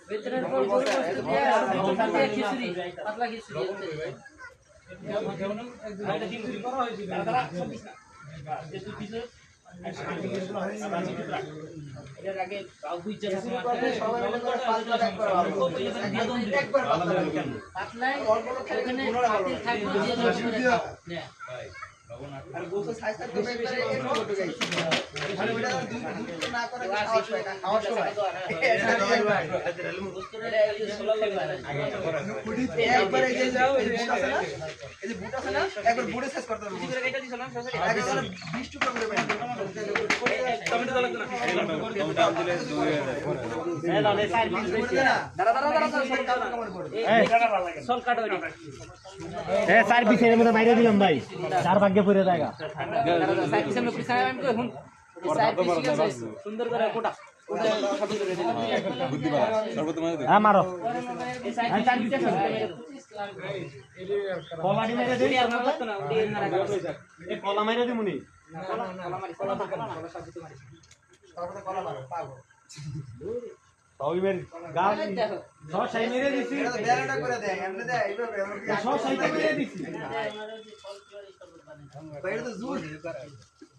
বেতনের পর বলতে দিয়ে খিচুড়ি পাতলা খিচুড়ি এর আগে দুই জায়গা একবার পাতলাই ওখানে পাতিল থাকবে দিয়ে আর গোসল সাইজ থাকবে একবারে একটু ছোট গাইস মানে ওটা দুটো না করে খাওয়া হয় না খাওয়া সময় একবারে এই যে যাও এই যে বুট আছে না একবার বুটে সাইজ করতে হবে ভিতরে এটা দিছ না একবার 20 টুকরো করে বানাই টমেটো দাও না টমেটো দিলে দূরে যায় দাও এই সাইড দিছ না দাঁড়া সল কাটো এ সাইড পিছের মধ্যে বাইরে দিলাম ভাই চার ভাগ্যে পড়ে জায়গা সাইড পিছে আমরা পিছায় আমি কই হুন সাইড পিছে সুন্দর করে কোটা ওটা সব করে দিলাম বুদ্ধিমান সর্বতম হ্যাঁ মারো এই সাইড পিছে কলাডি মেরে দেই আর না করতে না ওই না রাখা এই কলা মেরে দিই মুনি কলা মারি কলা সব কিছু মারি তারপরে কলা মারো পাগো তাও মেরে গাল সব সাই মেরে দিছি এটা বেলাটা করে দেয় এমনি দেয় এইভাবে সব সাইতে মেরে দিছি বাইরে তো জোর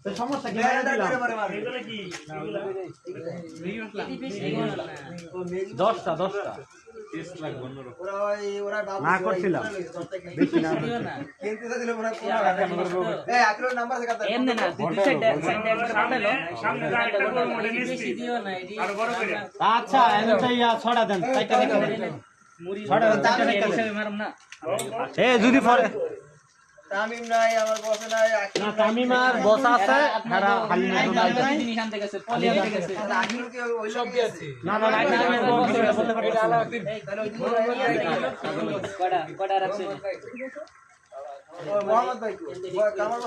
তো সমস্যা কি বেলাটা করে মারে এগুলা কি এগুলা 10টা 10 লাখ বন্ধুরা ওরা না করছিলাম বেশি না কিনতে দিল মনে এই আকরো নাম্বার से करता এমনে না দুই সাইড সামনে সামনে একটা বড় মডেল বেশি দিও না এডি আর বড় করে আচ্ছা এটা ইয়া ছড়া দেন চারটা রেখে মুড়ি ছড়া দেন চারটা রেখে মারম না এ যদি পরে তামিম নাই আমার বস নাই না তামিম আর বস আছে খাড়া খালি নাই জিনিস আনতে গেছে পলি আনতে গেছে আগিরো কি ওই সব কি আছে না না তামিমের বস বলতে পারবে এটা আলাদা দিন তাহলে কড়া রাখছে ও মোহাম্মদ ভাই কামাল